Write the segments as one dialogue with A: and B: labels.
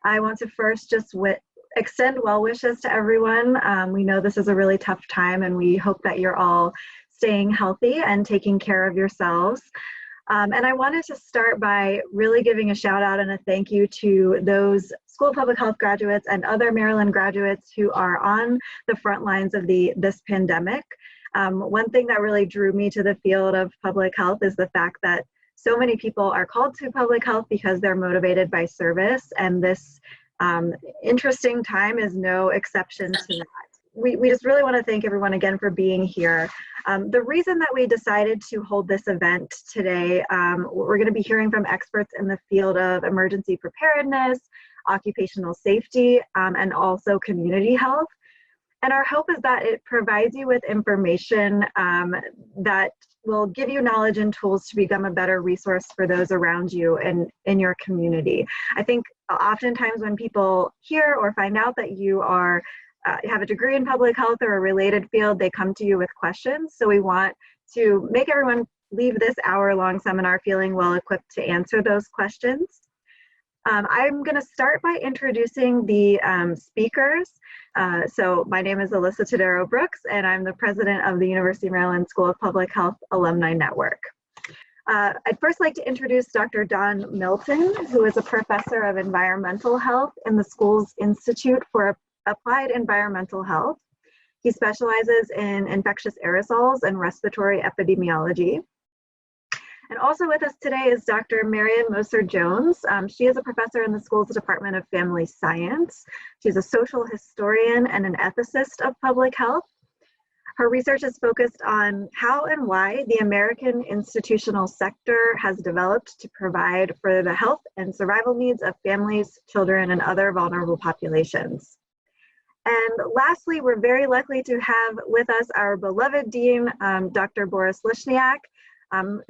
A: I want to first just extend well wishes to everyone. We know this is a really tough time, and we hope that you're all staying healthy and taking care of yourselves. And I wanted to start by really giving a shout out and a thank you to those School of Public Health graduates and other Maryland graduates who are on the front lines of this pandemic. One thing that really drew me to the field of public health is the fact that so many people are called to public health because they're motivated by service, and this interesting time is no exception to that. We just really want to thank everyone again for being here. The reason that we decided to hold this event today, we're going to be hearing from experts in the field of emergency preparedness, occupational safety, and also community health. And our hope is that it provides you with information that will give you knowledge and tools to become a better resource for those around you and in your community. I think oftentimes when people hear or find out that you are have a degree in public health or a related field, they come to you with questions. So we want to make everyone leave this hour-long seminar feeling well equipped to answer those questions. I'm going to start by introducing the speakers. So my name is Alyssa Todaro Brooks, and I'm the president of the University of Maryland School of Public Health Alumni Network. I'd first like to introduce Dr. Don Milton, who is a professor of environmental health in the school's Institute for Applied Environmental Health. He specializes in infectious aerosols and respiratory epidemiology. And also with us today is Dr. Marian Moser Jones. She is a professor in the school's Department of Family Science. She's a social historian and an ethicist of public health. Her research is focused on how and why the American institutional sector has developed to provide for the health and survival needs of families, children, and other vulnerable populations. And lastly, we're very lucky to have with us our beloved dean, Dr. Boris Lishniak,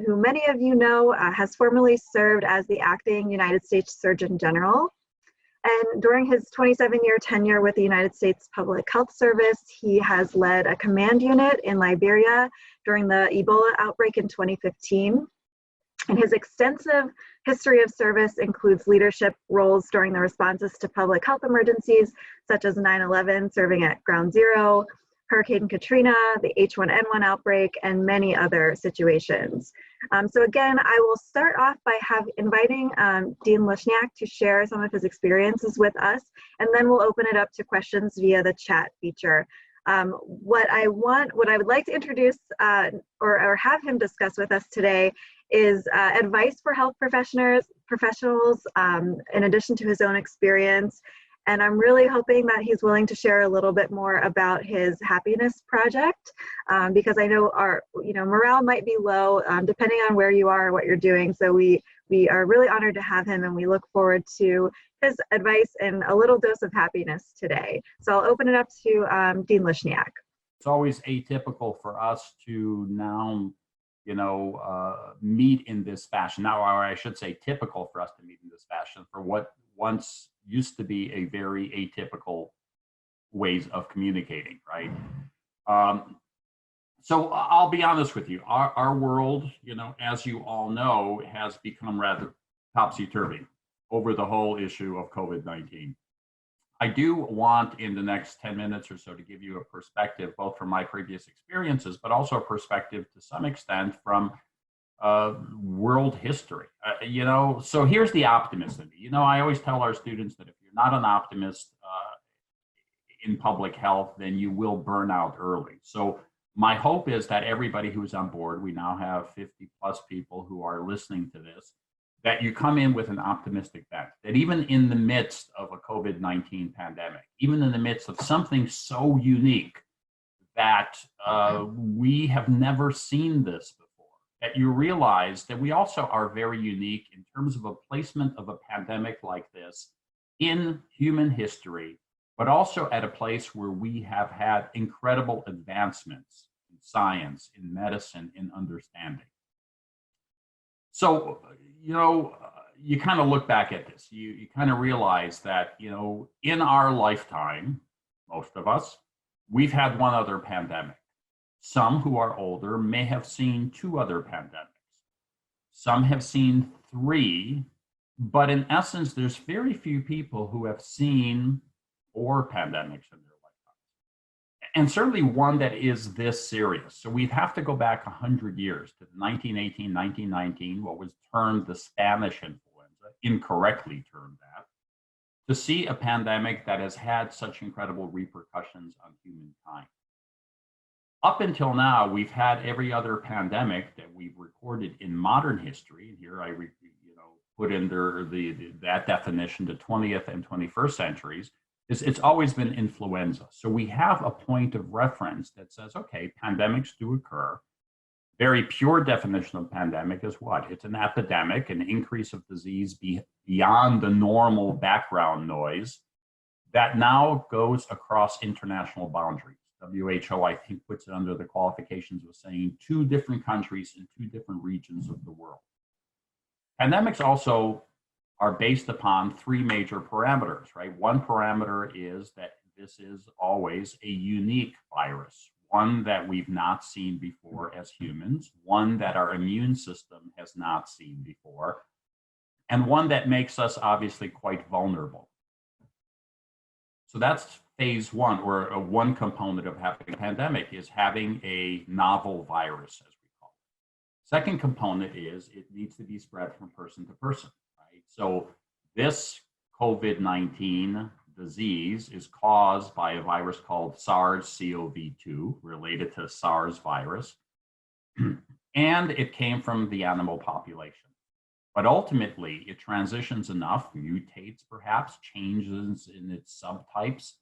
A: who many of you know has formerly served as the acting United States Surgeon General. And during his 27-year tenure with the United States Public Health Service, he has led a command unit in Liberia during the Ebola outbreak in 2015. And his extensive history of service includes leadership roles during the responses to public health emergencies, such as 9/11, serving at Ground Zero, Hurricane Katrina, the H1N1 outbreak, and many other situations. So again, I will start off by inviting Dean Lishniak to share some of his experiences with us, and then we'll open it up to questions via the chat feature. What I would like to introduce or have him discuss with us today is advice for health professionals in addition to his own experience. And I'm really hoping that he's willing to share a little bit more about his happiness project, because I know morale might be low depending on where you are or what you're doing. So we are really honored to have him, and we look forward to his advice and a little dose of happiness today. So I'll open it up to Dean Lishniak.
B: It's always atypical for us to now, meet in this fashion. Now, or I should say typical for us to meet in this fashion for what once used to be a very atypical ways of communicating, right? So I'll be honest with you, our world, as you all know, has become rather topsy-turvy over the whole issue of COVID-19. I do want in the next 10 minutes or so to give you a perspective, both from my previous experiences, but also a perspective to some extent from world history. So here's the optimist in me. I always tell our students that if you're not an optimist in public health, then you will burn out early. So my hope is that everybody who's on board, we now have 50 plus people who are listening to this, that you come in with an optimistic bent, that even in the midst of a COVID-19 pandemic, even in the midst of something so unique that we have never seen this before, that you realize that we also are very unique in terms of a placement of a pandemic like this in human history, but also at a place where we have had incredible advancements in science, in medicine, in understanding. So, you kind of look back at this, you kind of realize that, in our lifetime, most of us, we've had one other pandemic. Some who are older may have seen two other pandemics. Some have seen three But in essence, there's very few people who have seen 4 pandemics in their lifetime. And certainly one that is this serious. So we'd have to go back 100 years to 1918, 1919, what was termed the Spanish influenza, incorrectly termed that, to see a pandemic that has had such incredible repercussions on humankind. Up until now, we've had every other pandemic that we've recorded in modern history. And here I put in that definition to 20th and 21st centuries. It's always been influenza. So we have a point of reference that says, okay, pandemics do occur. Very pure definition of pandemic is what? It's an epidemic, an increase of disease beyond the normal background noise that now goes across international boundaries. WHO, I think, puts it under the qualifications of saying 2 different countries in 2 different regions of the world. Pandemics also are based upon 3 major parameters, right? One parameter is that this is always a unique virus, one that we've not seen before as humans, one that our immune system has not seen before, and one that makes us obviously quite vulnerable. So that's phase 1, or one component of having a pandemic is having a novel virus, as we call it. Second component is it needs to be spread from person to person, right? So this COVID-19 disease is caused by a virus called SARS-CoV-2, related to SARS virus, and it came from the animal population. But ultimately, it transitions enough, mutates perhaps, changes in its subtypes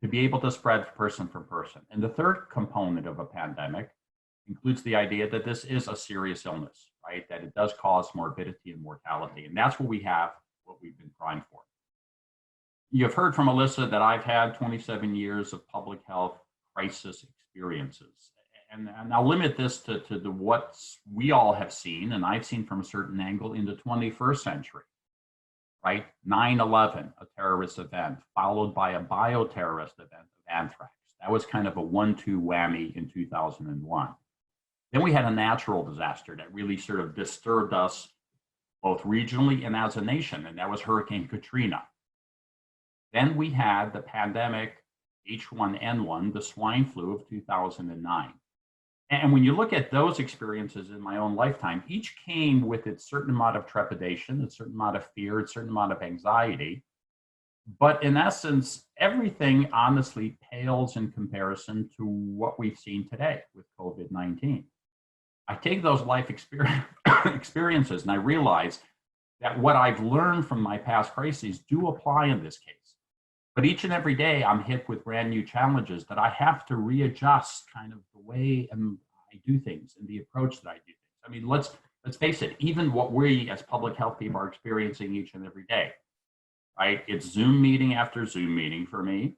B: to be able to spread person from person. And the third component of a pandemic includes the idea that this is a serious illness, right? That it does cause morbidity and mortality. And that's what we've been trying for. You've heard from Alyssa that I've had 27 years of public health crisis experiences. And I'll limit this to what we all have seen, and I've seen from a certain angle in the 21st century, right? 9/11, a terrorist event, followed by a bioterrorist event of anthrax. That was kind of a 1-2 whammy in 2001. Then we had a natural disaster that really sort of disturbed us both regionally and as a nation, and that was Hurricane Katrina. Then we had the pandemic H1N1, the swine flu of 2009. And when you look at those experiences in my own lifetime, each came with its certain amount of trepidation, a certain amount of fear, a certain amount of anxiety. But in essence, everything honestly pales in comparison to what we've seen today with COVID-19. I take those life experiences and I realize that what I've learned from my past crises do apply in this case. But each and every day I'm hit with brand new challenges that I have to readjust kind of the way I do things and the approach that I do things. I mean, let's face it, even what we as public health people are experiencing each and every day, right? It's Zoom meeting after Zoom meeting for me.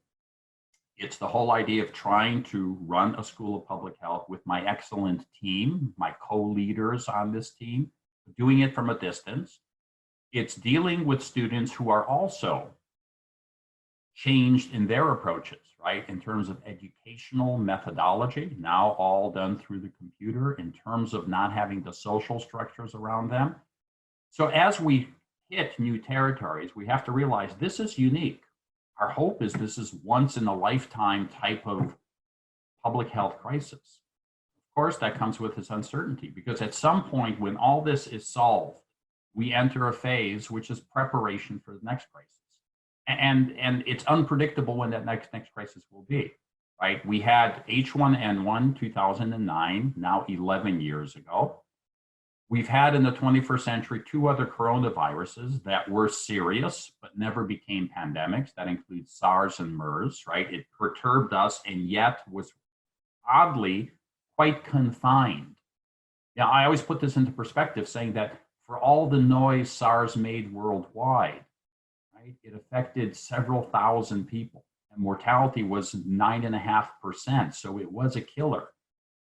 B: It's the whole idea of trying to run a school of public health with my excellent team, my co-leaders on this team, doing it from a distance. It's dealing with students who are also changed in their approaches, right? In terms of educational methodology, now all done through the computer, in terms of not having the social structures around them. So as we hit new territories, we have to realize this is unique. Our hope is this is once in a lifetime type of public health crisis. Of course, that comes with its uncertainty, because at some point when all this is solved, we enter a phase which is preparation for the next crisis. And it's unpredictable when that next crisis will be, right? We had H1N1 2009, now 11 years ago. We've had in the 21st century 2 other coronaviruses that were serious, but never became pandemics. That includes SARS and MERS, right? It perturbed us and yet was oddly quite confined. Now, I always put this into perspective, saying that for all the noise SARS made worldwide, right, it affected several thousand people, and mortality was 9.5%. So it was a killer.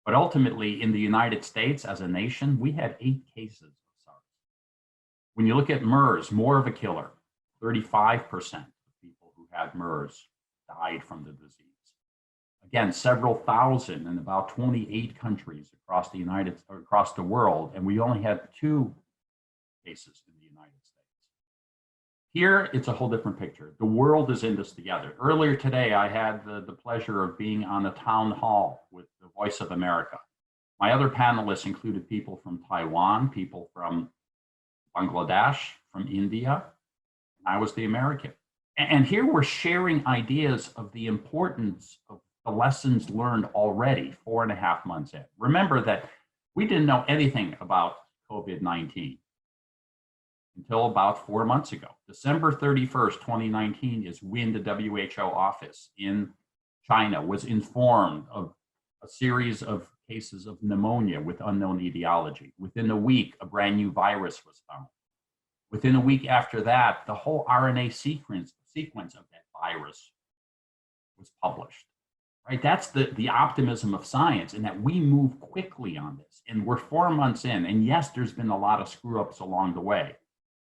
B: But ultimately, in the United States as a nation, we had 8 cases of SARS. When you look at MERS, more of a killer, 35% of people who had MERS died from the disease. Again, several thousand in about 28 countries across the world, and we only had 2 cases in the United States. Here, it's a whole different picture. The world is in this together. Earlier today, I had the pleasure of being on a town hall with the Voice of America. My other panelists included people from Taiwan, people from Bangladesh, from India. I was the American. And here we're sharing ideas of the importance of the lessons learned already 4.5 months in. Remember that we didn't know anything about COVID-19 until about 4 months ago. December 31st, 2019 is when the WHO office in China was informed of a series of cases of pneumonia with unknown etiology. Within a week, a brand new virus was found. Within a week after that, the whole RNA sequence of that virus was published. Right? That's the optimism of science, and that we move quickly on this. And we're 4 months in, and yes, there's been a lot of screw ups along the way.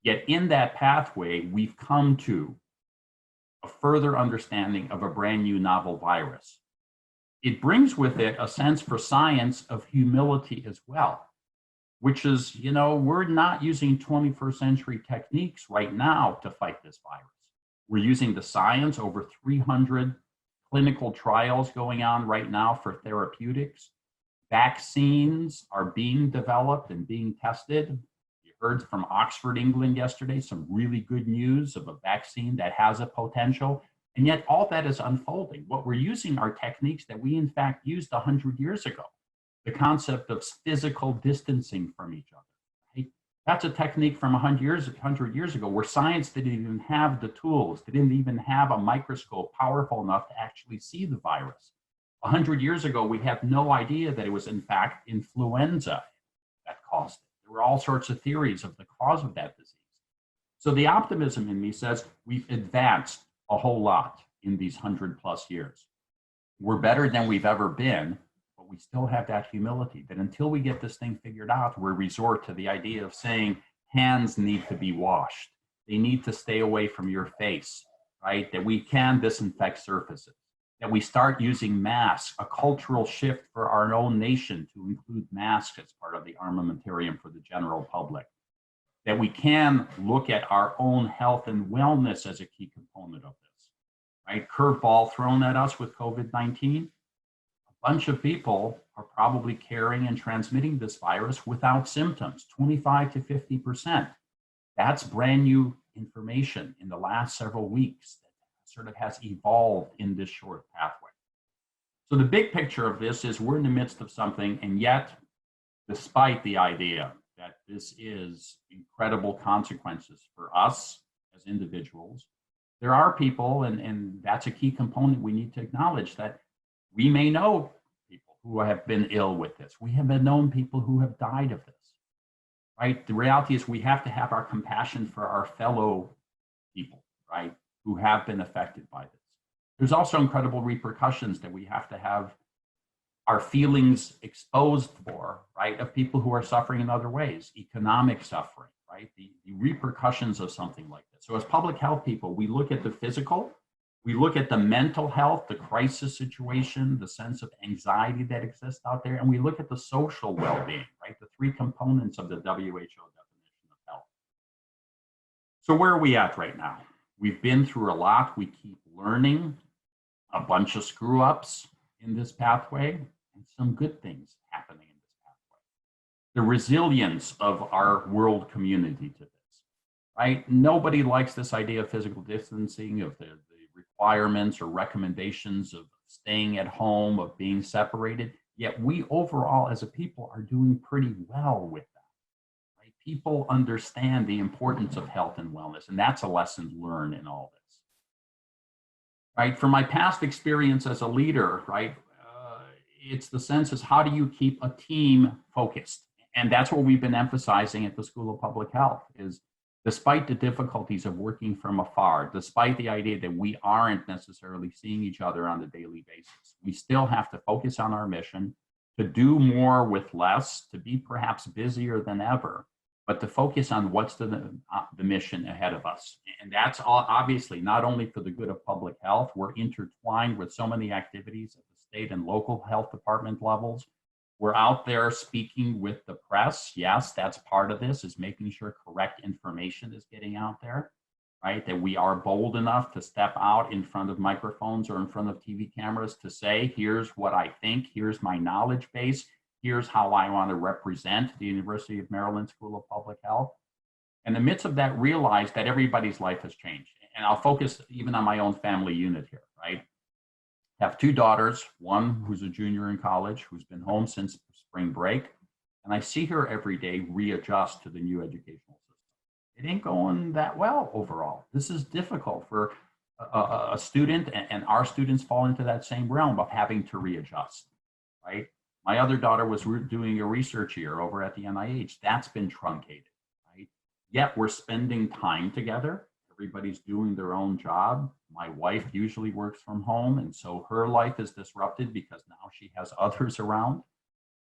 B: Yet in that pathway, we've come to a further understanding of a brand new novel virus. It brings with it a sense for science of humility as well, which is, we're not using 21st century techniques right now to fight this virus. We're using the science, over 300 clinical trials going on right now for therapeutics. Vaccines are being developed and being tested. You heard from Oxford, England yesterday, some really good news of a vaccine that has a potential. And yet all that is unfolding. What we're using are techniques that we in fact used 100 years ago. The concept of physical distancing from each other. Right? That's a technique from 100 years ago, where science didn't even have the tools, they didn't even have a microscope powerful enough to actually see the virus. 100 years ago, we had no idea that it was in fact influenza that caused it. There were all sorts of theories of the cause of that disease. So the optimism in me says we've advanced a whole lot in these 100+ years. We're better than we've ever been, but we still have that humility that until we get this thing figured out, we resort to the idea of saying hands need to be washed. They need to stay away from your face, right? That we can disinfect surfaces, that we start using masks, a cultural shift for our own nation to include masks as part of the armamentarium for the general public, that we can look at our own health and wellness as a key component of this, right? Curveball thrown at us with COVID-19. A bunch of people are probably carrying and transmitting this virus without symptoms, 25 to 50%. That's brand new information in the last several weeks that sort of has evolved in this short pathway. So the big picture of this is we're in the midst of something, and yet, despite the idea that this is incredible consequences for us as individuals, there are people, and that's a key component we need to acknowledge, that we may know people who have been ill with this. We have known people who have died of this, right? The reality is we have to have our compassion for our fellow people, right, who have been affected by this. There's also incredible repercussions that we have to have our feelings exposed for, right, of people who are suffering in other ways, economic suffering, right, the repercussions of something like this. So as public health people, we look at the physical, we look at the mental health, the crisis situation, the sense of anxiety that exists out there, and we look at the social well-being, right, the three components of the WHO definition of health. So where are we at right now? We've been through a lot. We keep learning, a bunch of screw-ups in this pathway, and some good things happening in this pathway. The resilience of our world community to this, right? Nobody likes this idea of physical distancing, of the requirements or recommendations of staying at home, of being separated, yet we overall as a people are doing pretty well with that, right? People understand the importance of health and wellness, and that's a lesson learned in all this. Right, from my past experience as a leader, right, it's the sense is how do you keep a team focused? And that's what we've been emphasizing at the School of Public Health is despite the difficulties of working from afar, despite the idea that we aren't necessarily seeing each other on a daily basis, we still have to focus on our mission, to do more with less, to be perhaps busier than ever, but to focus on what's the mission ahead of us. And that's all, obviously not only for the good of public health, we're intertwined with so many activities at the state and local health department levels. We're out there speaking with the press. Yes, that's part of this, is making sure correct information is getting out there. right? That we are bold enough to step out in front of microphones or in front of TV cameras to say, here's what I think, here's my knowledge base, here's how I want to represent the University of Maryland School of Public Health. In the midst of that, realize that everybody's life has changed. And I'll focus even on my own family unit here, right? I have 2 daughters, one who's a junior in college, who's been home since spring break. And I see her every day readjust to the new educational system. It ain't going that well overall. This is difficult for a student, and our students fall into that same realm of having to readjust, right? My other daughter was doing a research year over at the NIH. That's been truncated, right? Yet we're spending time together. Everybody's doing their own job. My wife usually works from home, and so her life is disrupted because now she has others around.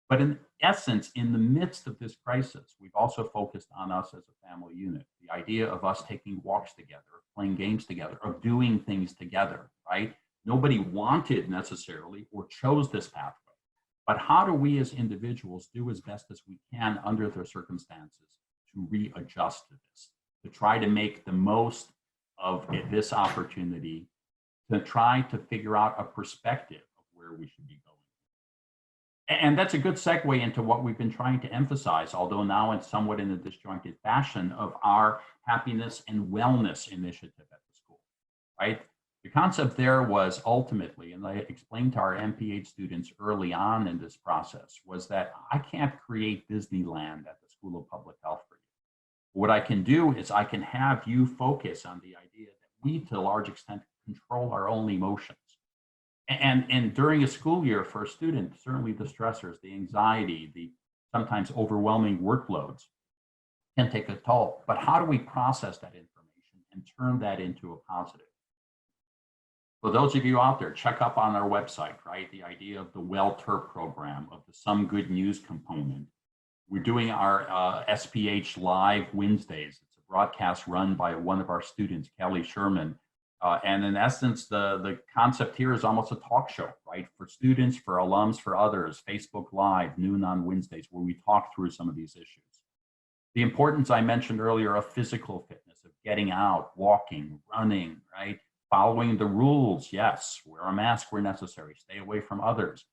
B: But in essence, in the midst of this crisis, we've also focused on us as a family unit. The idea of us taking walks together, playing games together, of doing things together, right? Nobody wanted necessarily or chose this pathway. But how do we as individuals do as best as we can under the circumstances to readjust to this, to try to make the most of this opportunity, to try to figure out a perspective of where we should be going? And that's a good segue into what we've been trying to emphasize, although now it's somewhat in a disjointed fashion, of our happiness and wellness initiative at the school, right? The concept there was ultimately, and I explained to our MPH students early on in this process, was that I can't create Disneyland at the School of Public Health for you. What I can do is I can have you focus on the idea that we, to a large extent, control our own emotions. And during a school year for a student, certainly the stressors, the anxiety, the sometimes overwhelming workloads can take a toll. But how do we process that information and turn that into a positive? For those of you out there, check up on our website, right? The idea of the WellTERP program, of the Some Good News component. We're doing our SPH Live Wednesdays. It's a broadcast run by one of our students, Kelly Sherman. And in essence, the concept here is almost a talk show, right? For students, for alums, for others, Facebook Live, noon on Wednesdays, where we talk through some of these issues. The importance I mentioned earlier of physical fitness, of getting out, walking, running, right? Following the rules, yes, wear a mask where necessary, stay away from others.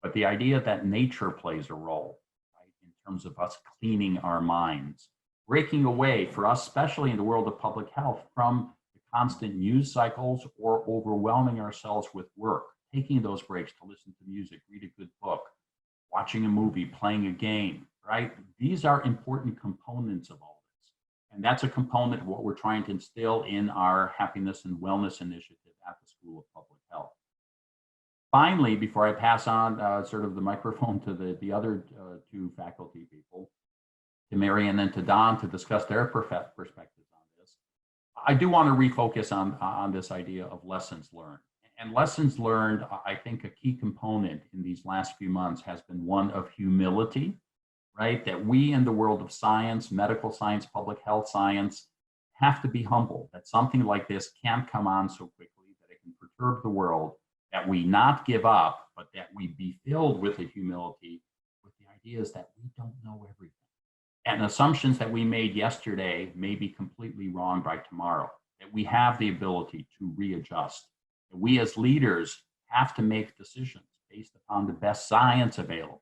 B: But the idea that nature plays a role, right? In terms of us cleaning our minds, breaking away for us, especially in the world of public health, from constant news cycles or overwhelming ourselves with work, taking those breaks to listen to music, read a good book, watching a movie, playing a game, right? These are important components of all this. And that's a component of what we're trying to instill in our happiness and wellness initiative at the School of Public Health. Finally, before I pass on sort of the microphone to the other 2 faculty people, to Marian and to Don, to discuss their perspectives, I do want to refocus on this idea of lessons learned. And lessons learned, I think a key component in these last few months has been one of humility, right? That we in the world of science, medical science, public health science, have to be humble, that something like this can't come on so quickly, that it can perturb the world, that we not give up, but that we be filled with the humility, with the ideas that we don't know everything. And assumptions that we made yesterday may be completely wrong by tomorrow, that we have the ability to readjust, that we as leaders have to make decisions based upon the best science available.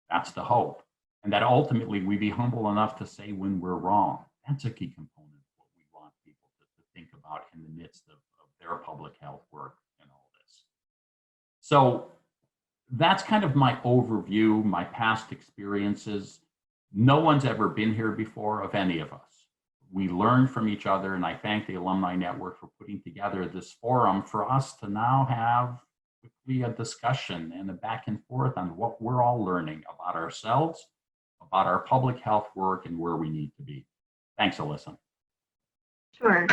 B: That's the hope. And that ultimately we be humble enough to say when we're wrong. That's a key component of what we want people to think about in the midst of their public health work and all this. So that's kind of my overview, my past experiences. No one's ever been here before of any of us. We learn from each other, and I thank the Alumni Network for putting together this forum for us to now have quickly a discussion and a back and forth on what we're all learning about ourselves, about our public health work, and where we need to be. Thanks, Alyssa.
A: Sure.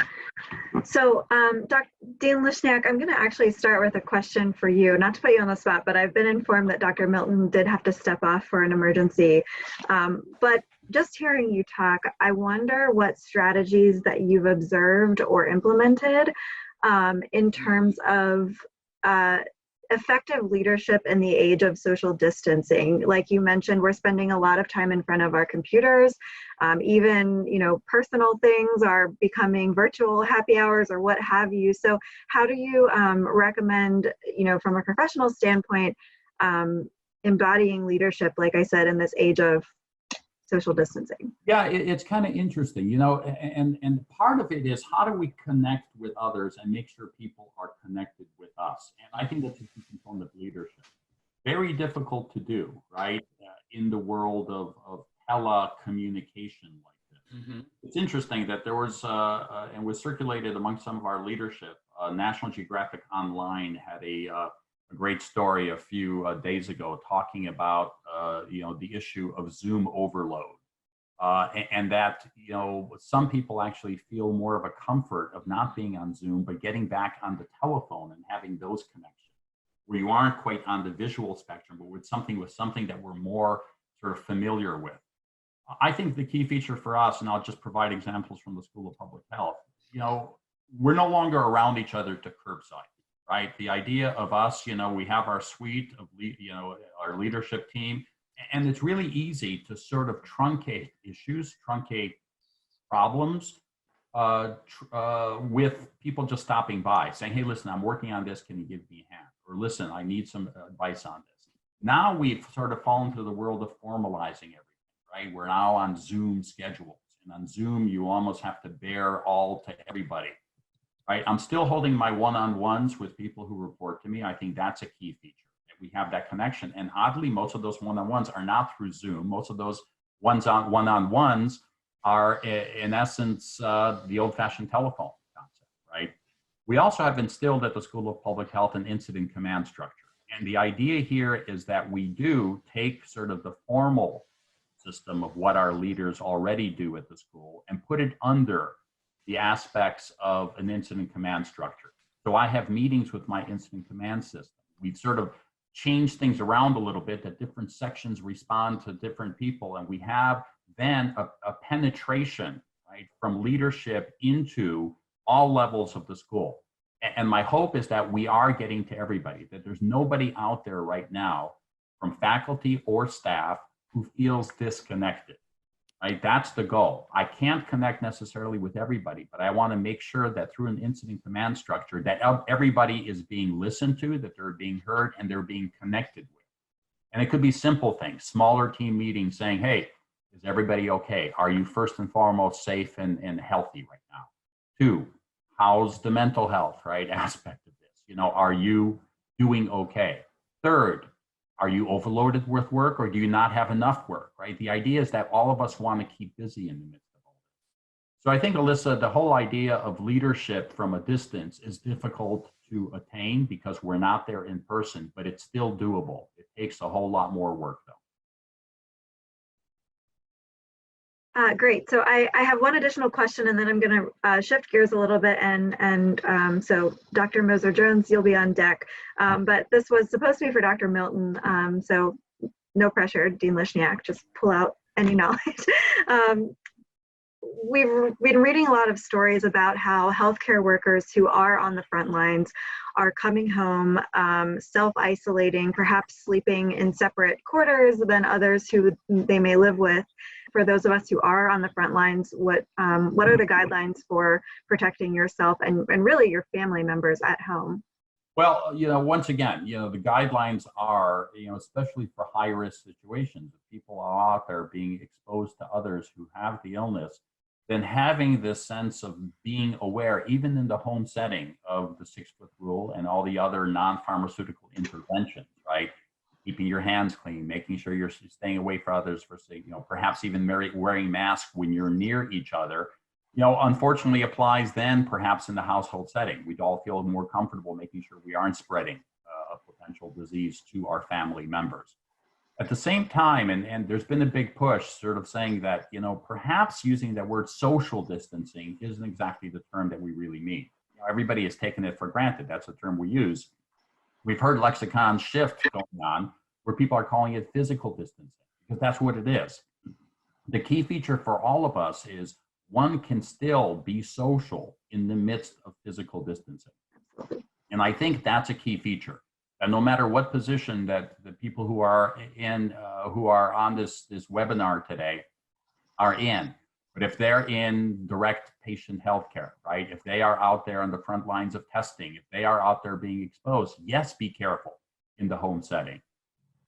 A: So, Dr. Dean Lishniak, I'm going to actually start with a question for you, not to put you on the spot, but I've been informed that Dr. Milton did have to step off for an emergency. But just hearing you talk, I wonder what strategies that you've observed or implemented in terms of effective leadership in the age of social distancing. Like you mentioned, we're spending a lot of time in front of our computers. Even, personal things are becoming virtual happy hours or what have you. So how do you recommend, from a professional standpoint, embodying leadership, like I said, in this age of social distancing?
B: Yeah, it's kind of interesting, and part of it is how do we connect with others and make sure people are connected with us? And I think that's a key component of leadership. Very difficult to do, right? In the world of telecommunication like this. Mm-hmm. It's interesting that there was, and was circulated among some of our leadership, National Geographic Online had a great story a few days ago talking about the issue of Zoom overload, and that some people actually feel more of a comfort of not being on Zoom but getting back on the telephone and having those connections where you aren't quite on the visual spectrum but with something that we're more sort of familiar with. I think the key feature for us, and I'll just provide examples from the School of Public Health, we're no longer around each other to curbside. Right, the idea of us, we have our suite of, our leadership team, and it's really easy to sort of truncate issues, truncate problems with people just stopping by, saying, "Hey, listen, I'm working on this. Can you give me a hand?" Or, "Listen, I need some advice on this." Now we've sort of fallen to the world of formalizing everything. Right, we're now on Zoom schedules, and on Zoom you almost have to bear all to everybody. Right, I'm still holding my one-on-ones with people who report to me. I think that's a key feature, that we have that connection. And oddly, most of those one-on-ones are not through Zoom. Most of those one-on-ones are, in essence, the old-fashioned telephone concept, right? We also have instilled at the School of Public Health an incident command structure. And the idea here is that we do take sort of the formal system of what our leaders already do at the school and put it under the aspects of an incident command structure. So I have meetings with my incident command system. We've sort of changed things around a little bit, that different sections respond to different people. And we have then a penetration, right, from leadership into all levels of the school. And my hope is that we are getting to everybody, that there's nobody out there right now from faculty or staff who feels disconnected. Right? That's the goal. I can't connect necessarily with everybody, but I want to make sure that through an incident command structure that everybody is being listened to, that they're being heard, and they're being connected with. And it could be simple things, smaller team meetings saying, "Hey, is everybody okay? Are you first and foremost safe and healthy right now? 2, how's the mental health, right, aspect of this? Are you doing okay? 3rd, are you overloaded with work, or do you not have enough work, right? The idea is that all of us want to keep busy in the midst of all this. So I think, Alyssa, the whole idea of leadership from a distance is difficult to attain because we're not there in person, but it's still doable. It takes a whole lot more work, though.
A: Great. So I have one additional question, and then I'm going to shift gears a little bit. So Dr. Moser-Jones, you'll be on deck. But this was supposed to be for Dr. Milton. So no pressure, Dean Lishniak, just pull out any knowledge. We've been reading a lot of stories about how healthcare workers who are on the front lines are coming home, self-isolating, perhaps sleeping in separate quarters than others who they may live with. For those of us who are on the front lines, what are the guidelines for protecting yourself and really your family members at home?
B: Well, once again, the guidelines are, especially for high-risk situations, if people are out there being exposed to others who have the illness, then having this sense of being aware, even in the home setting, of the 6-foot rule and all the other non-pharmaceutical interventions, right? Keeping your hands clean, making sure you're staying away from others, perhaps even wearing masks when you're near each other, unfortunately applies then perhaps in the household setting. We'd all feel more comfortable making sure we aren't spreading a potential disease to our family members. At the same time, and there's been a big push sort of saying that, perhaps using that word social distancing isn't exactly the term that we really mean. Everybody has taken it for granted. That's the term we use. We've heard lexicon shift going on where people are calling it physical distancing because that's what it is. The key feature for all of us is one can still be social in the midst of physical distancing. And I think that's a key feature, And no matter what position that the people who are on this webinar today are in, but if they're in direct patient healthcare, right? If they are out there on the front lines of testing, if they are out there being exposed, yes, be careful in the home setting,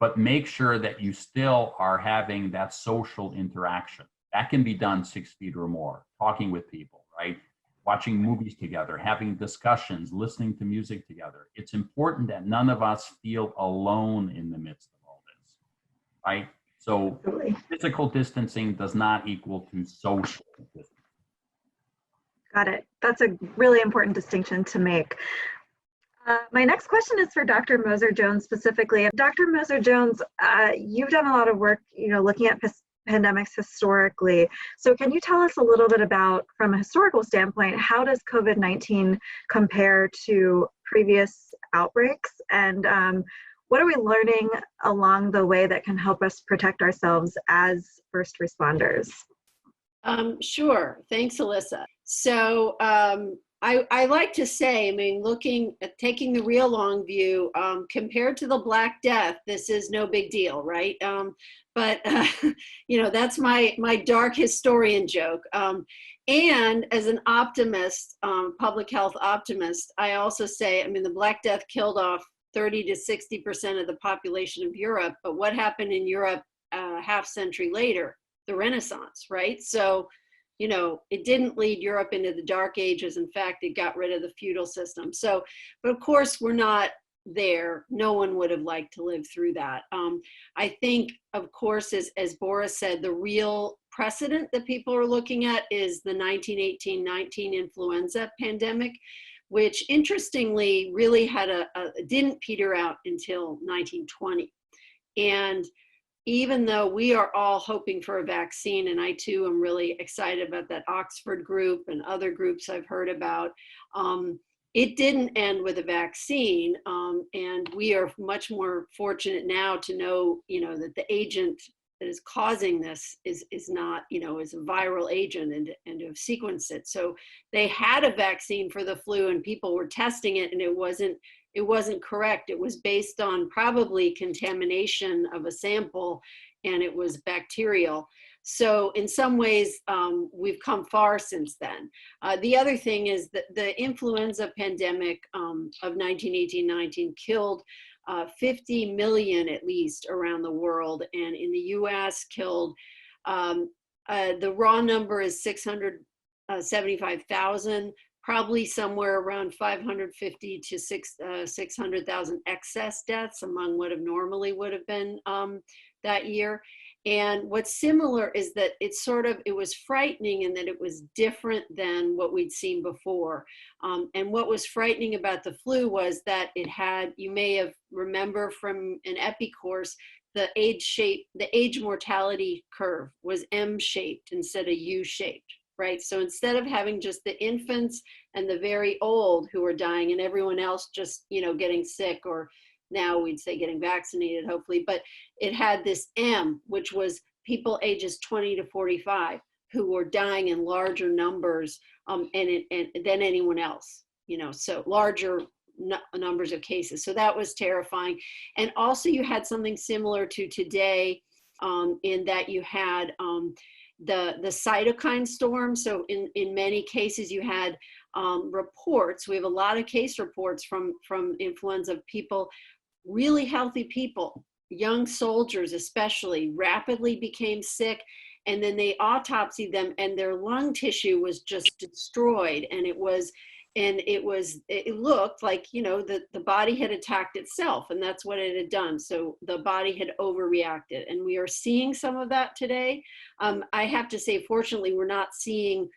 B: but make sure that you still are having that social interaction. That can be done 6 feet or more, talking with people, right? Watching movies together, having discussions, listening to music together. It's important that none of us feel alone in the midst of all this, right? So physical distancing does not equal to social distancing.
A: Got it. That's a really important distinction to make. My next question is for Dr. Moser-Jones specifically. Dr. Moser-Jones, you've done a lot of work, looking at pandemics historically. So can you tell us a little bit about, from a historical standpoint, how does COVID-19 compare to previous outbreaks? And what are we learning along the way that can help us protect ourselves as first responders?
C: Sure. Thanks, Alyssa. So I like to say, taking the real long view, compared to the Black Death, this is no big deal, right? But that's my dark historian joke. And as an optimist, public health optimist, I also say, the Black Death killed off 30 to 60% of the population of Europe. But what happened in Europe half century later? The Renaissance, right? So, it didn't lead Europe into the Dark Ages. In fact, it got rid of the feudal system. So, but of course, we're not there. No one would have liked to live through that. I think, of course, as Boris said, the real precedent that people are looking at is the 1918-19 influenza pandemic, which interestingly really didn't peter out until 1920. And even though we are all hoping for a vaccine, and I too am really excited about that Oxford group and other groups I've heard about, it didn't end with a vaccine. And we are much more fortunate now to know, that the agent that is causing this is not, is a viral agent, and to have sequenced it. So they had a vaccine for the flu and people were testing it, and it wasn't correct. It was based on probably contamination of a sample, and it was bacterial. So in some ways, we've come far since then. The other thing is that the influenza pandemic of 1918-19 killed 50 million at least around the world, and in the US killed, the raw number is 675,000, probably somewhere around 550 to 600,000 excess deaths among what normally would have been that year. And what's similar is that it was frightening in that it was different than what we'd seen before. And what was frightening about the flu was that it had, you may have remember from an epi course, the age mortality curve was M-shaped instead of U-shaped. Right. So instead of having just the infants and the very old who were dying and everyone else just, getting sick, or now we'd say getting vaccinated, hopefully, but it had this M, which was people ages 20 to 45 who were dying in larger numbers and than anyone else, so larger numbers of cases. So that was terrifying. And also you had something similar to today in that you had the cytokine storm. So in many cases you had reports. We have a lot of case reports from influenza of people, really healthy people, young soldiers especially, rapidly became sick, and then they autopsied them and their lung tissue was just destroyed. And it looked like, the body had attacked itself, and that's what it had done. So the body had overreacted, and we are seeing some of that today. I have to say, fortunately, we're not seeing,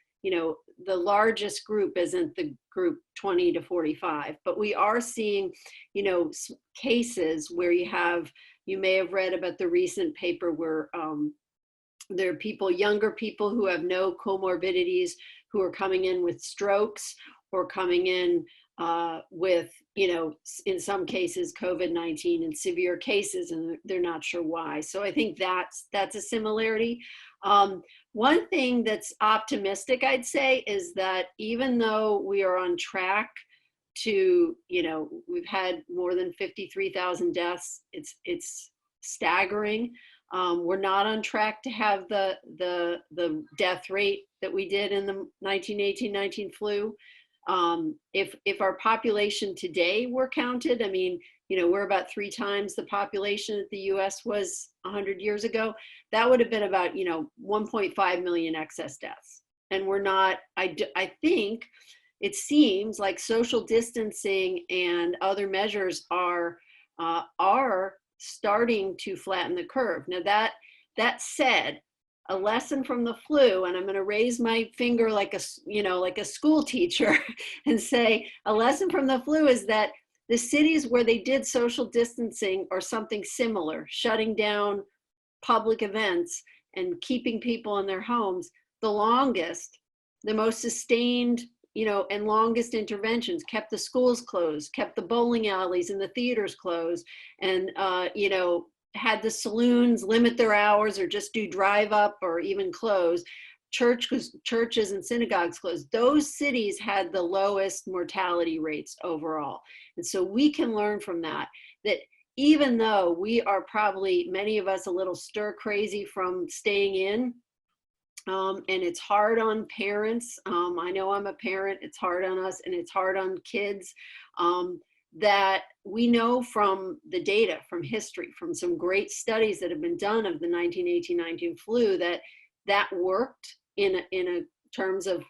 C: the largest group isn't the group 20 to 45, but we are seeing, cases where you may have read about the recent paper where there are younger people who have no comorbidities, who are coming in with strokes, or coming in with, in some cases, COVID-19 in severe cases, and they're not sure why. So I think that's a similarity. One thing that's optimistic, I'd say, is that even though we are on track to, we've had more than 53,000 deaths. It's staggering. We're not on track to have the death rate that we did in the 1918-19 flu. If our population today were counted, I mean, we're about 3 times the population that the US was 100 years ago. That would have been about, 1.5 million excess deaths. And we're not, I think it seems like social distancing and other measures are starting to flatten the curve. Now that said, a lesson from the flu, and I'm going to raise my finger like a school teacher and say a lesson from the flu is that the cities where they did social distancing or something similar, shutting down public events and keeping people in their homes, the longest, the most sustained, and longest interventions, kept the schools closed, kept the bowling alleys and the theaters closed, and, had the saloons limit their hours or just do drive up or even close, churches and synagogues closed. Those cities had the lowest mortality rates overall. And so we can learn from that even though we are probably, many of us, a little stir crazy from staying in, and it's hard on parents. I know I'm a parent, it's hard on us, and it's hard on kids. That we know from the data, from history, from some great studies that have been done of the 1918-19 flu, that worked in terms of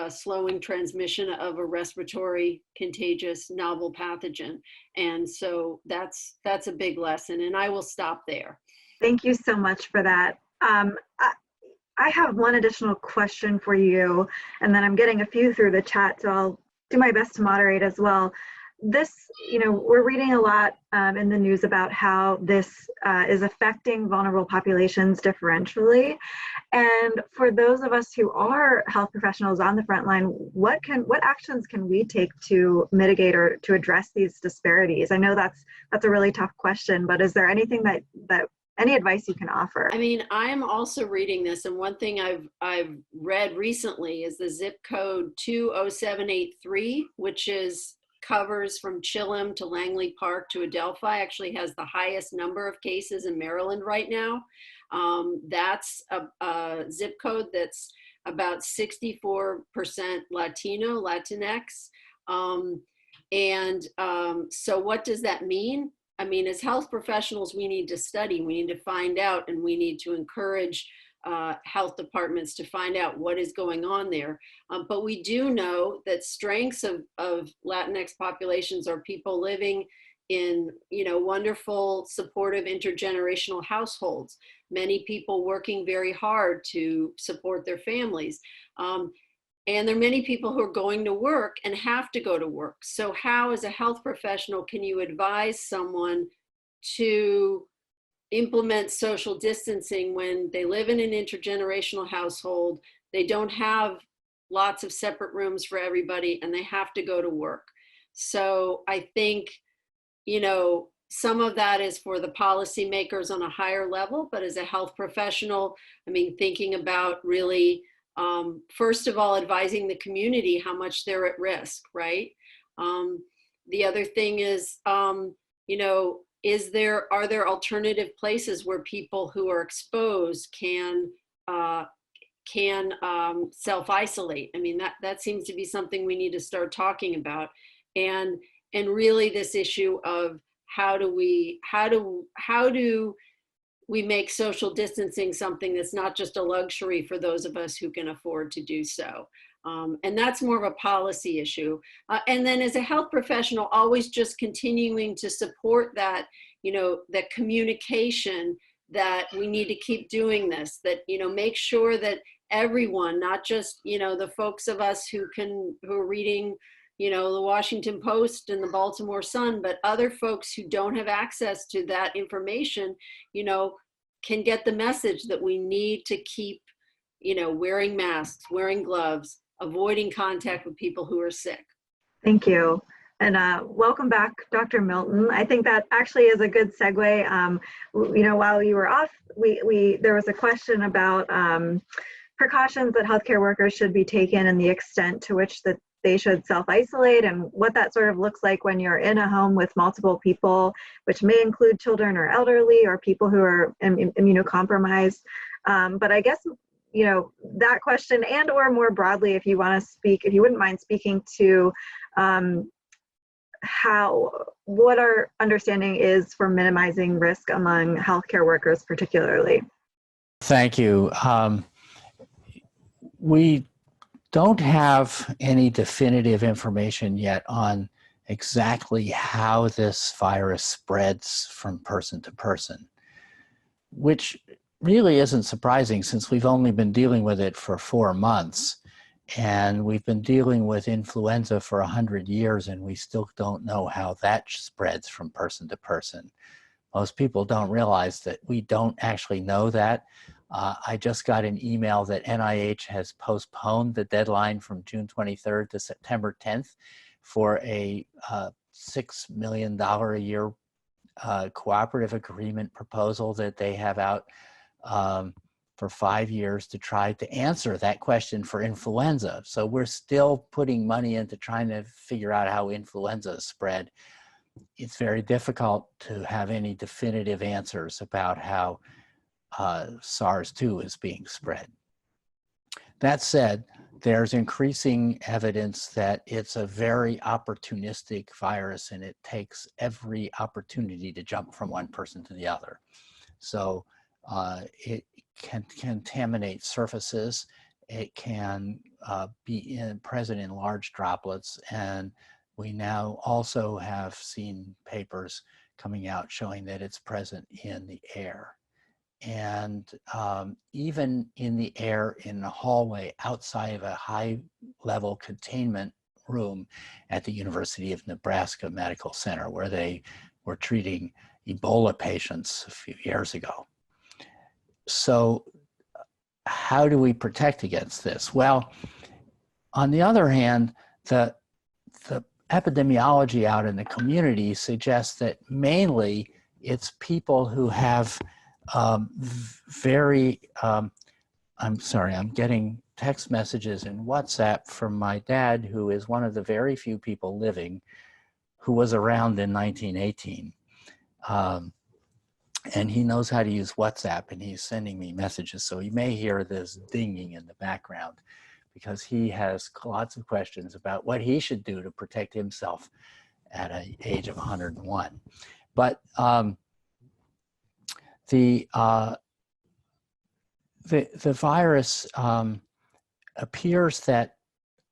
C: slowing transmission of a respiratory contagious novel pathogen. And so that's a big lesson, and I will stop there.
A: Thank you so much for that. I have one additional question for you, and then I'm getting a few through the chat, so I'll do my best to moderate as well. This, we're reading a lot in the news about how this is affecting vulnerable populations differentially. And for those of us who are health professionals on the front line, what actions can we take to mitigate or to address these disparities? I know that's a really tough question, but is there anything that any advice you can offer?
C: I mean, I'm also reading this, and one thing I've read recently is the zip code 20783, which covers from Chilham to Langley Park to Adelphi, actually has the highest number of cases in Maryland right now. That's a zip code that's about 64% Latino, Latinx. So what does that mean? I mean, as health professionals, we need to study, we need to find out, and we need to encourage health departments to find out what is going on there. But we do know that strengths of Latinx populations are people living in, wonderful, supportive, intergenerational households. Many people working very hard to support their families. And there are many people who are going to work and have to go to work. So how, as a health professional, can you advise someone to implement social distancing when they live in an intergenerational household, they don't have lots of separate rooms for everybody, and they have to go to work? So I think, some of that is for the policymakers on a higher level, but as a health professional, I mean, thinking about really, first of all, advising the community how much they're at risk, right? The other thing is, are there alternative places where people who are exposed can self-isolate? I mean, that seems to be something we need to start talking about. And really this issue of how do we make social distancing something that's not just a luxury for those of us who can afford to do so. And that's more of a policy issue. And then as a health professional, always just continuing to support that, that communication, that we need to keep doing this, that, make sure that everyone, not just, the folks of us who are reading, the Washington Post and the Baltimore Sun, but other folks who don't have access to that information, can get the message that we need to keep, wearing masks, wearing gloves, avoiding contact with people who are sick.
A: Thank you. And welcome back, Dr. Milton. I think that actually is a good segue. While you were off, there was a question about precautions that healthcare workers should be taken and the extent to which that they should self-isolate and what that sort of looks like when you're in a home with multiple people, which may include children or elderly or people who are immunocompromised. But I guess, you know, that question, and or more broadly, if you want to speak, if you wouldn't mind speaking to what our understanding is for minimizing risk among healthcare workers particularly.
D: Thank you. We don't have any definitive information yet on exactly how this virus spreads from person to person, which really isn't surprising since we've only been dealing with it for 4 months. And we've been dealing with influenza for 100 years, and we still don't know how that spreads from person to person. Most people don't realize that we don't actually know that. I just got an email that NIH has postponed the deadline from June 23rd to September 10th for a $6 million a year cooperative agreement proposal that they have out for 5 years to try to answer that question for influenza. So we're still putting money into trying to figure out how influenza is spread. It's very difficult to have any definitive answers about how SARS-2 is being spread. That said, there's increasing evidence that it's a very opportunistic virus and it takes every opportunity to jump from one person to the other. So it can contaminate surfaces, it can be present in large droplets, and we now also have seen papers coming out showing that it's present in the air. And even in the air in the hallway outside of a high-level containment room at the University of Nebraska Medical Center, where they were treating Ebola patients a few years ago. So how do we protect against this? Well, on the other hand, the epidemiology out in the community suggests that mainly it's people who have I'm sorry, I'm getting text messages in WhatsApp from my dad, who is one of the very few people living who was around in 1918. And he knows how to use WhatsApp, and he's sending me messages. So you may hear this dinging in the background because he has lots of questions about what he should do to protect himself at an age of 101. But the virus appears that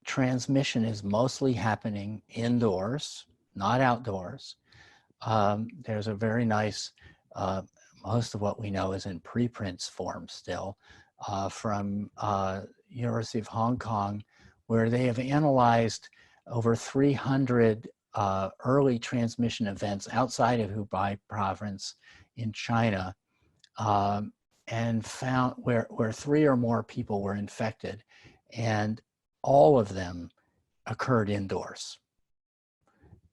D: transmission is mostly happening indoors, not outdoors. There's a very nice, most of what we know is in preprints form still, from University of Hong Kong, where they have analyzed over 300 early transmission events outside of Hubei province in China, and found where 3 or more people were infected, and all of them occurred indoors.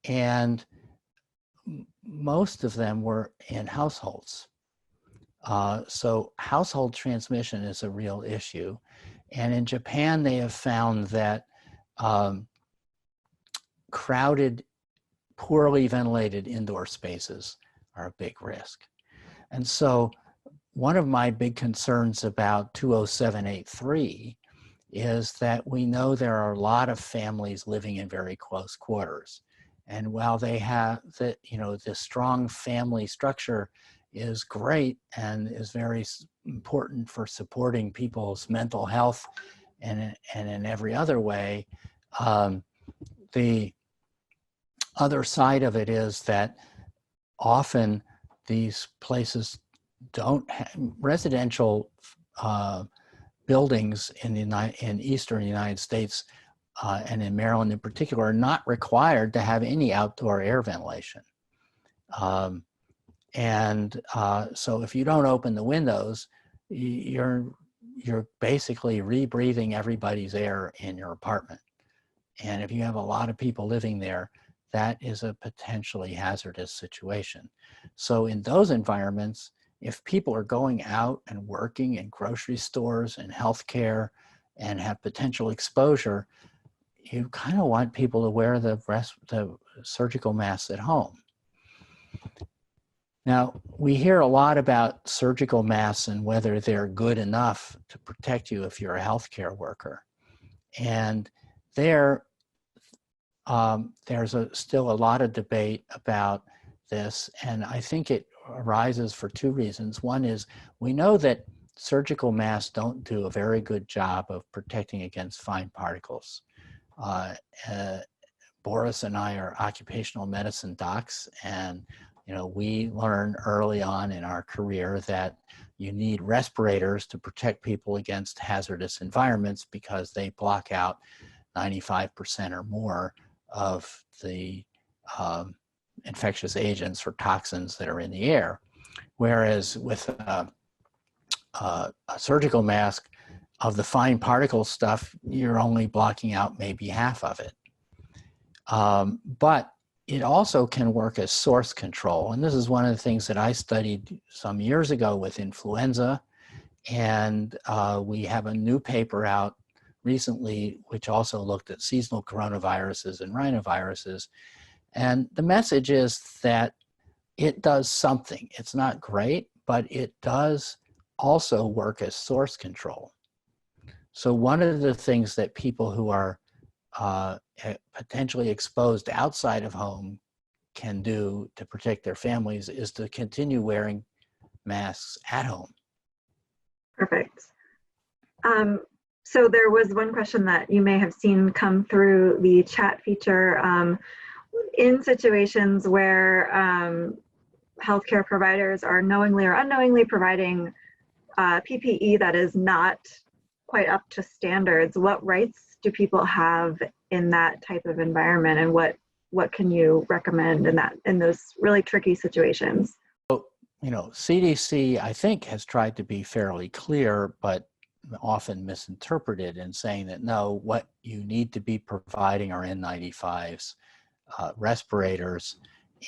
D: And most of them were in households. So household transmission is a real issue. And in Japan, they have found that crowded, poorly ventilated indoor spaces are a big risk. And so one of my big concerns about 20783 is that we know there are a lot of families living in very close quarters. And while they have the, the strong family structure is great and is very important for supporting people's mental health and in every other way, the other side of it is that often these places don't have residential buildings in eastern United States and in Maryland in particular are not required to have any outdoor air ventilation. So if you don't open the windows, you're basically rebreathing everybody's air in your apartment. And if you have a lot of people living there, that is a potentially hazardous situation. So in those environments, if people are going out and working in grocery stores and healthcare and have potential exposure, you kind of want people to wear the surgical masks at home. Now, we hear a lot about surgical masks and whether they're good enough to protect you if you're a healthcare worker. And there's still a lot of debate about this, and I think it arises for two reasons. One is we know that surgical masks don't do a very good job of protecting against fine particles. Boris and I are occupational medicine docs, and we learn early on in our career that you need respirators to protect people against hazardous environments because they block out 95% or more of the infectious agents or toxins that are in the air. Whereas with a surgical mask, of the fine particle stuff, you're only blocking out maybe half of it. But it also can work as source control. And this is one of the things that I studied some years ago with influenza. And we have a new paper out recently, which also looked at seasonal coronaviruses and rhinoviruses. And the message is that it does something. It's not great, but it does also work as source control. So one of the things that people who are potentially exposed outside of home can do to protect their families is to continue wearing masks at home.
A: Perfect. So there was one question that you may have seen come through the chat feature. In situations where healthcare providers are knowingly or unknowingly providing PPE that is not quite up to standards, what rights do people have in that type of environment, and what can you recommend in those really tricky situations?
D: CDC, I think, has tried to be fairly clear, but often misinterpreted in saying that no, what you need to be providing are N95s, respirators,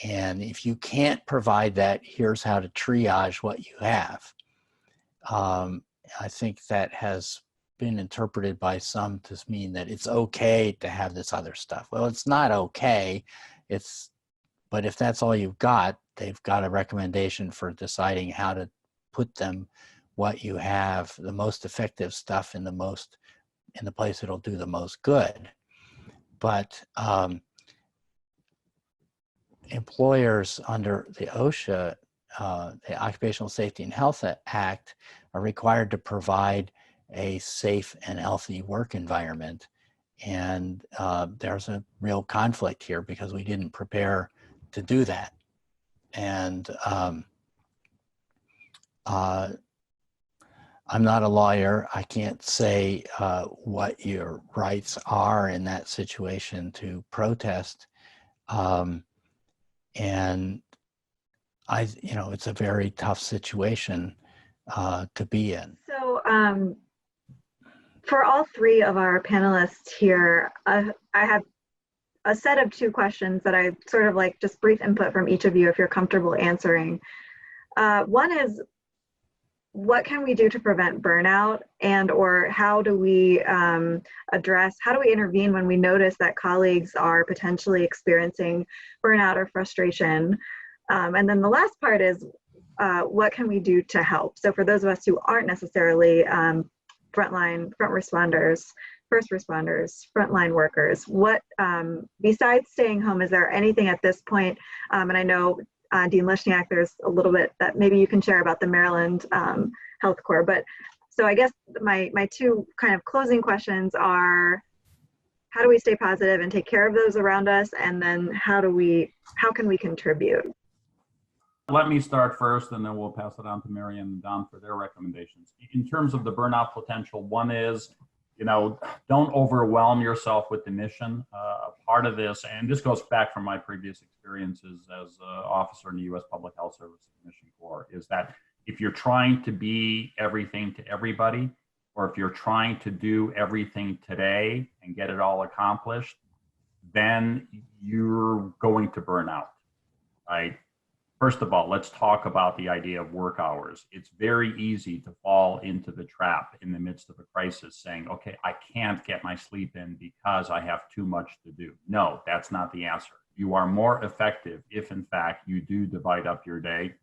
D: and if you can't provide that, here's how to triage what you have. I think that has been interpreted by some to mean that it's okay to have this other stuff. Well, it's not okay. But if that's all you've got, they've got a recommendation for deciding how to put them, what you have, the most effective stuff in the place it'll do the most good. But employers under the OSHA, the Occupational Safety and Health Act, are required to provide a safe and healthy work environment. And there's a real conflict here because we didn't prepare to do that. And I'm not a lawyer. I can't say what your rights are in that situation to protest. And it's a very tough situation to be in.
A: So for all three of our panelists here, I have a set of two questions that I sort of like just brief input from each of you if you're comfortable answering. One is, what can we do to prevent burnout, and or how do we intervene when we notice that colleagues are potentially experiencing burnout or frustration? And then the last part is, what can we do to help? So for those of us who aren't necessarily front responders, first responders, frontline workers, what, besides staying home, is there anything at this point, and I know Dean Lishniak, there's a little bit that maybe you can share about the Maryland Health Corps, but so I guess my two kind of closing questions are, how do we stay positive and take care of those around us? And then how can we contribute?
B: Let me start first, and then we'll pass it on to Marian and Don for their recommendations. In terms of the burnout potential, one is, don't overwhelm yourself with the mission. Part of this, and this goes back from my previous experiences as an officer in the U.S. Public Health Service Mission Corps, is that if you're trying to be everything to everybody, or if you're trying to do everything today and get it all accomplished, then you're going to burn out, right? First of all, let's talk about the idea of work hours. It's very easy to fall into the trap in the midst of a crisis saying, okay, I can't get my sleep in because I have too much to do. No, that's not the answer. You are more effective if, in fact, you do divide up your day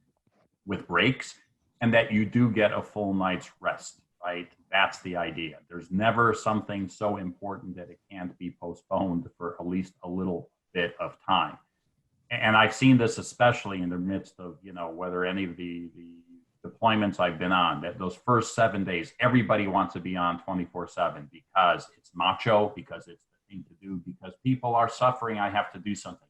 B: with breaks and that you do get a full night's rest, right? That's the idea. There's never something so important that it can't be postponed for at least a little bit of time. And I've seen this especially in the midst of, whether any of the deployments I've been on, that those first 7 days, everybody wants to be on 24/7 because it's macho, because it's the thing to do, because people are suffering, I have to do something.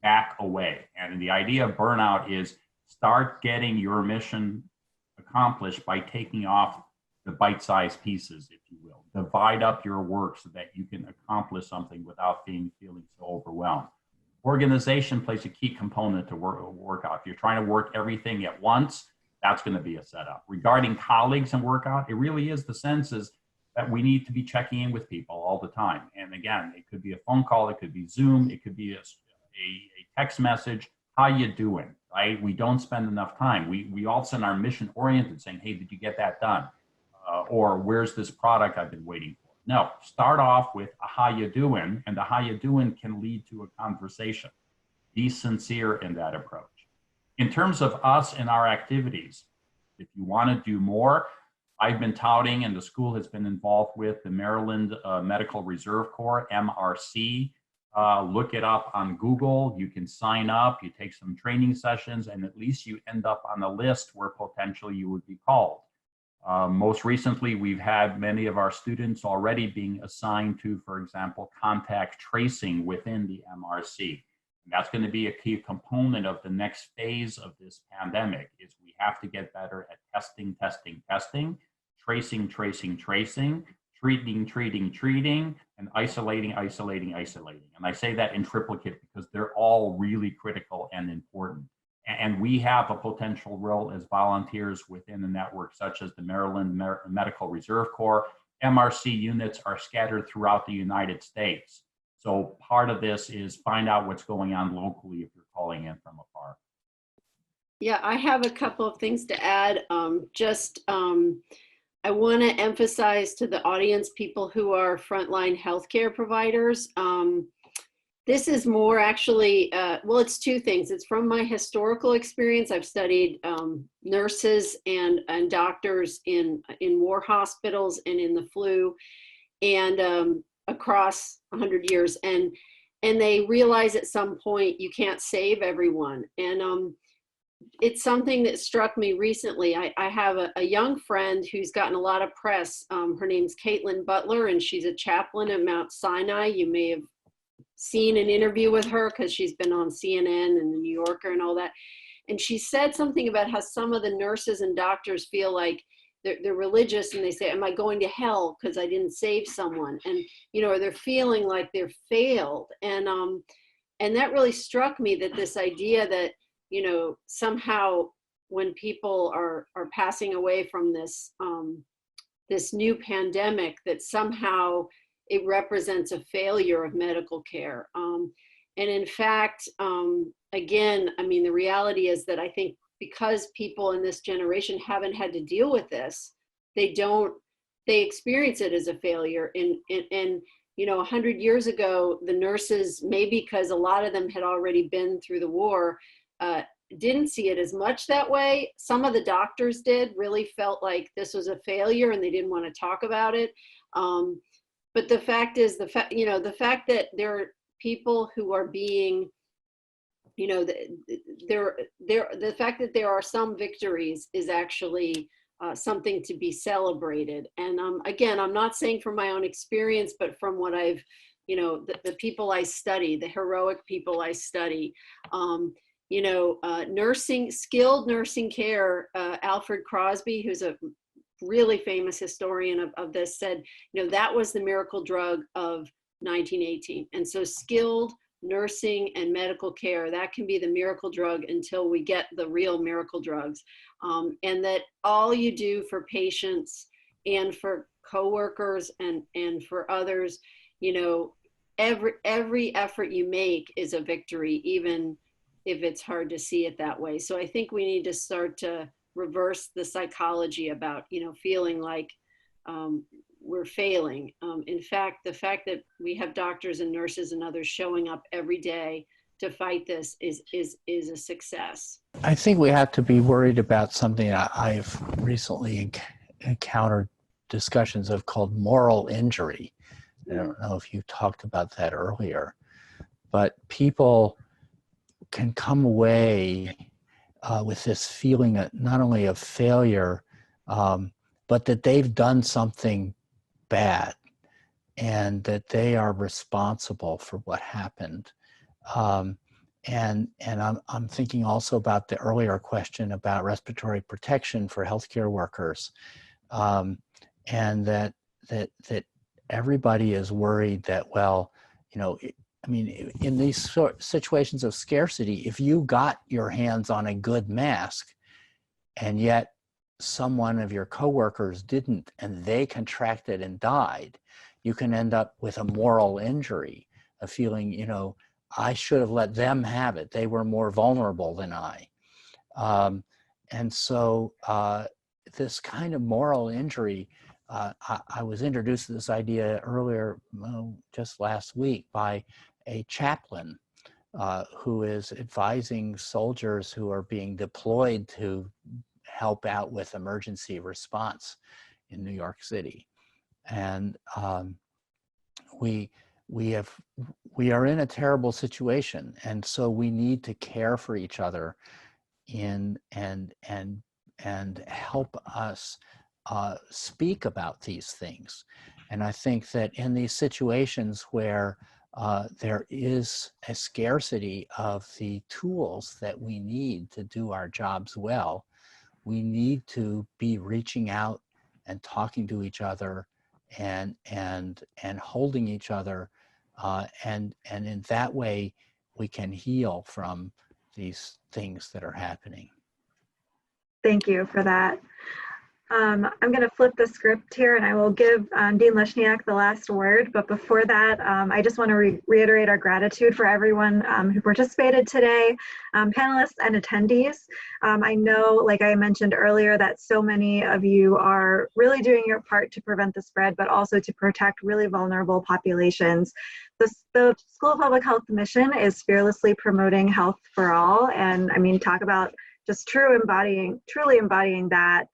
B: Back away. And the idea of burnout is start getting your mission accomplished by taking off the bite-sized pieces, if you will. Divide up your work so that you can accomplish something without feeling so overwhelmed. Organization plays a key component to workout. If you're trying to work everything at once, that's going to be a setup. Regarding colleagues and workout, it really is the sense is that we need to be checking in with people all the time. And again, it could be a phone call, it could be Zoom, it could be a text message. How you doing, right? We don't spend enough time. We all send our mission oriented saying, hey, did you get that done? Or where's this product I've been waiting for? No, start off with a how you doing, and the how you doing can lead to a conversation. Be sincere in that approach. In terms of us and our activities, if you want to do more, I've been touting, and the school has been involved with, the Maryland Medical Reserve Corps, MRC. Look it up on Google. You can sign up, you take some training sessions, and at least you end up on a list where potentially you would be called. Most recently, we've had many of our students already being assigned to, for example, contact tracing within the MRC. And that's going to be a key component of the next phase of this pandemic, is we have to get better at testing, tracing, treating, and isolating. And I say that in triplicate because they're all really critical and important. And we have a potential role as volunteers within the network, such as the Maryland Medical Reserve Corps. MRC units are scattered throughout the United States. So part of this is find out what's going on locally if you're calling in from afar.
C: Yeah, I have a couple of things to add. I want to emphasize to the audience, people who are frontline healthcare providers, this is more actually, well, it's two things. It's from my historical experience. I've studied nurses and doctors in war hospitals and in the flu, and across 100 years. And they realize at some point you can't save everyone. And it's something that struck me recently. I have a young friend who's gotten a lot of press. Her name's Caitlin Butler, and she's a chaplain at Mount Sinai. You may have seen an interview with her because she's been on CNN and the New Yorker and all that. And she said something about how some of the nurses and doctors feel like they're religious, and they say, am I going to hell because I didn't save someone? And, they're feeling like they're failed. And that really struck me, that this idea that, somehow when people are passing away from this, this new pandemic, that somehow it represents a failure of medical care. And in fact, again, the reality is that I think because people in this generation haven't had to deal with this, they experience it as a failure. And 100 years ago, the nurses, maybe because a lot of them had already been through the war, didn't see it as much that way. Some of the doctors really felt like this was a failure and they didn't want to talk about it. But the fact is, the fact that there are people who are being, the fact that there are some victories is actually something to be celebrated. And again, I'm not saying from my own experience, but from what I've, the people I study, the heroic people I study, skilled nursing care. Alfred Crosby, who's a really famous historian of this, said, that was the miracle drug of 1918. And so skilled nursing and medical care, that can be the miracle drug until we get the real miracle drugs. And that all you do for patients and for coworkers and for others, every effort you make is a victory, even if it's hard to see it that way. So I think we need to start to reverse the psychology about, feeling like we're failing. In fact, the fact that we have doctors and nurses and others showing up every day to fight this is a success.
D: I think we have to be worried about something I've recently encountered discussions of called moral injury. I don't know if you talked about that earlier, but people can come away with this feeling that not only of failure, but that they've done something bad and that they are responsible for what happened. And I'm thinking also about the earlier question about respiratory protection for healthcare workers, and that everybody is worried that, well, in these situations of scarcity, if you got your hands on a good mask and yet someone of your coworkers didn't and they contracted and died, you can end up with a moral injury, a feeling, I should have let them have it. They were more vulnerable than I. And so this kind of moral injury, I was introduced to this idea earlier, just last week, by a chaplain who is advising soldiers who are being deployed to help out with emergency response in New York City. And we are in a terrible situation, and so we need to care for each other and help us speak about these things. And I think that in these situations where there is a scarcity of the tools that we need to do our jobs well, we need to be reaching out and talking to each other and holding each other, and in that way we can heal from these things that are happening.
A: Thank you for that. I'm going to flip the script here and I will give Dean Lishniak the last word. But before that, I just want to reiterate our gratitude for everyone who participated today, panelists and attendees. I know, like I mentioned earlier, that so many of you are really doing your part to prevent the spread, but also to protect really vulnerable populations. The School of Public Health mission is fearlessly promoting health for all. And I mean, talk about just truly embodying that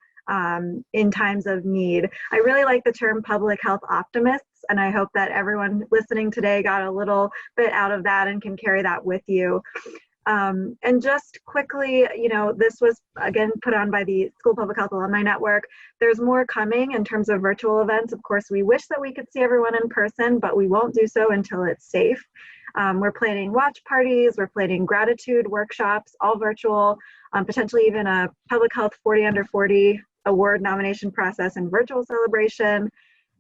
A: in times of need. I really like the term public health optimists, and I hope that everyone listening today got a little bit out of that and can carry that with you. And just quickly, this was again put on by the School of Public Health Alumni Network. There's more coming in terms of virtual events. Of course, we wish that we could see everyone in person, but we won't do so until it's safe. We're planning watch parties, we're planning gratitude workshops, all virtual, potentially even a public health 40 under 40 award nomination process and virtual celebration.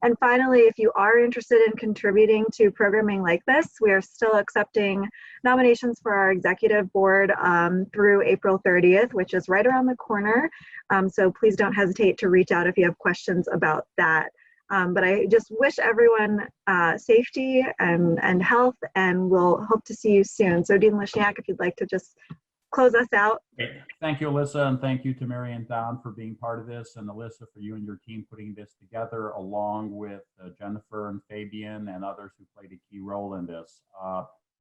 A: And finally, if you are interested in contributing to programming like this, we are still accepting nominations for our executive board through April 30th, which is right around the corner. So please don't hesitate to reach out if you have questions about that. But I just wish everyone safety and health, and we'll hope to see you soon. So Dean Lishniak, if you'd like to just close us out.
B: Okay. Thank you, Alyssa, and thank you to Marian and Don for being part of this, and Alyssa for you and your team putting this together, along with Jennifer and Fabian and others who played a key role in this.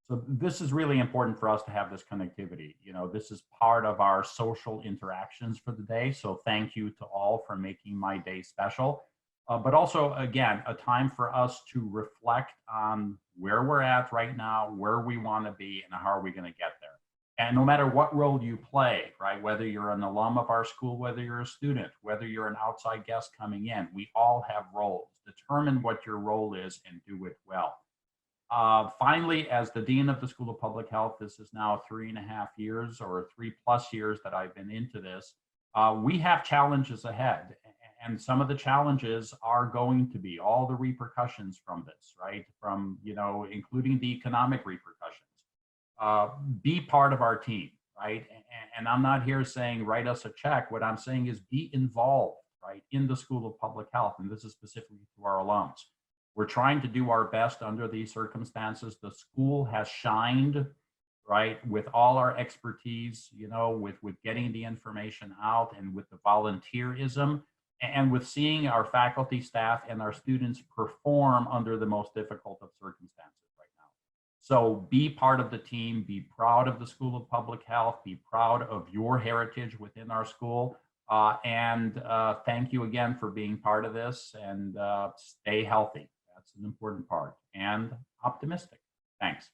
B: So this is really important for us to have this connectivity. This is part of our social interactions for the day. So thank you to all for making my day special. But also, again, a time for us to reflect on where we're at right now, where we want to be, and how are we going to get there. And no matter what role you play, right, whether you're an alum of our school, whether you're a student, whether you're an outside guest coming in, we all have roles. Determine what your role is and do it well. Finally, as the Dean of the School of Public Health, this is now 3.5 years or 3+ years that I've been into this, we have challenges ahead. And some of the challenges are going to be all the repercussions from this, right? From, including the economic repercussions. Be part of our team, right? And I'm not here saying write us a check. What I'm saying is be involved, right, in the School of Public Health. And this is specifically to our alums. We're trying to do our best under these circumstances. The school has shined right? With all our expertise, with getting the information out and with the volunteerism and with seeing our faculty, staff, and our students perform under the most difficult of circumstances right now. So be part of the team, be proud of the School of Public Health, be proud of your heritage within our school. And thank you again for being part of this, and stay healthy. That's an important part, and optimistic. Thanks.